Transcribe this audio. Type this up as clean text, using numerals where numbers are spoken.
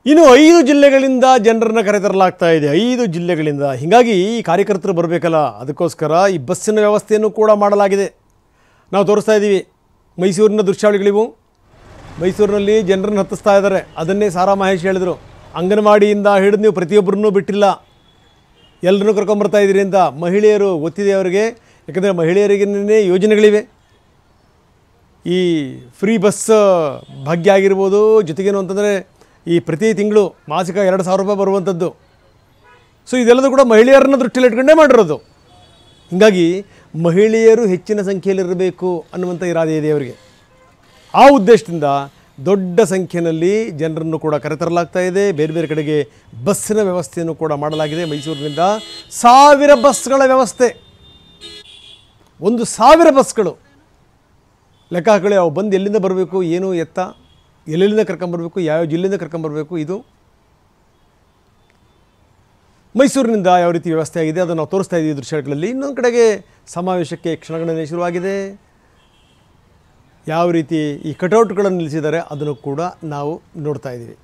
ಇನ್ನು 5 ಜಿಲ್ಲೆಗಳಿಂದ ಜನರನ್ನು ಕರೆತರಲಾಗ್ತಾ ಇದೆ. 5 ಜಿಲ್ಲೆಗಳಿಂದ. ಹೀಗಾಗಿ ಈ ಕಾರ್ಯಕರ್ತರು ಬರಬೇಕಲ್ಲ, ಅದಕ್ಕೋಸ್ಕರ ಈ ಬಸ್ಸಿನ ವ್ಯವಸ್ಥೆಯನ್ನು ಕೂಡ ಮಾಡಲಾಗಿದೆ. ನಾವು ತೋರಿಸ್ತಾ ಇದ್ದೀವಿ ಮೈಸೂರಿನ ದೃಶ್ಯಾವಳಿಗಳಿವು. ಮೈಸೂರಿನಲ್ಲಿ ಜನರನ್ನು ಹತ್ತಿಸ್ತಾ ಇದ್ದಾರೆ. ಅದನ್ನೇ ಸಾರಾ ಮಹೇಶ್ ಹೇಳಿದರು. ಅಂಗನವಾಡಿಯಿಂದ ಹಿಡಿದು ನೀವು ಪ್ರತಿಯೊಬ್ಬರನ್ನೂ ಬಿಟ್ಟಿಲ್ಲ, ಎಲ್ಲರನ್ನೂ ಕರ್ಕೊಂಬರ್ತಾ ಇದ್ದೀರಿ ಅಂತ. ಮಹಿಳೆಯರು ಗೊತ್ತಿದೆ ಅವರಿಗೆ, ಯಾಕಂದರೆ ಮಹಿಳೆಯರಿಗೇ ಯೋಜನೆಗಳಿವೆ. ಈ ಫ್ರೀ ಬಸ್ ಭಾಗ್ಯ ಆಗಿರ್ಬೋದು, ಜೊತೆಗೇನು ಅಂತಂದರೆ ಈ ಪ್ರತಿ ತಿಂಗಳು ಮಾಸಿಕ 2,000 ರೂಪಾಯಿ ಬರುವಂಥದ್ದು. ಸೊ ಇದೆಲ್ಲದೂ ಕೂಡ ಮಹಿಳೆಯರನ್ನ ದೃಷ್ಟಿಯಲ್ಲಿ ಇಟ್ಕೊಂಡೇ ಮಾಡಿರೋದು. ಹೀಗಾಗಿ ಮಹಿಳೆಯರು ಹೆಚ್ಚಿನ ಸಂಖ್ಯೆಯಲ್ಲಿರಬೇಕು ಅನ್ನುವಂಥ ಇರಾದೆ ಇದೆ ಅವರಿಗೆ. ಆ ಉದ್ದೇಶದಿಂದ ದೊಡ್ಡ ಸಂಖ್ಯೆಯಲ್ಲಿ ಜನರನ್ನು ಕೂಡ ಕರೆತರಲಾಗ್ತಾ ಇದೆ. ಬೇರೆ ಬೇರೆ ಕಡೆಗೆ ಬಸ್ಸಿನ ವ್ಯವಸ್ಥೆಯನ್ನು ಕೂಡ ಮಾಡಲಾಗಿದೆ. ಮೈಸೂರಿನಿಂದ 1000 ಬಸ್ಗಳ ವ್ಯವಸ್ಥೆ, 1,000 ಬಸ್ಗಳು. ಲೆಕ್ಕ ಹಾಕೊಳ್ಳಿ, ಅವು ಬಂದು ಎಲ್ಲಿಂದ ಬರಬೇಕು, ಏನು ಎತ್ತ, ಎಲ್ಲೆಲ್ಲಿಂದ ಕರ್ಕೊಂಬರ್ಬೇಕು, ಯಾವ ಜಿಲ್ಲೆಯಿಂದ ಕರ್ಕೊಂಬರ್ಬೇಕು. ಇದು ಮೈಸೂರಿನಿಂದ ಯಾವ ರೀತಿ ವ್ಯವಸ್ಥೆ ಆಗಿದೆ ಅದನ್ನು ನಾವು ತೋರಿಸ್ತಾ ಇದ್ದೀವಿ ದೃಶ್ಯಗಳಲ್ಲಿ. ಇನ್ನೊಂದು ಕಡೆಗೆ ಸಮಾವೇಶಕ್ಕೆ ಕ್ಷಣಗಣನೆ ಶುರುವಾಗಿದೆ. ಯಾವ ರೀತಿ ಈ ಕಟೌಟ್ಗಳನ್ನು ನಿಲ್ಲಿಸಿದ್ದಾರೆ ಅದನ್ನು ಕೂಡ ನಾವು ನೋಡ್ತಾ ಇದ್ದೀವಿ.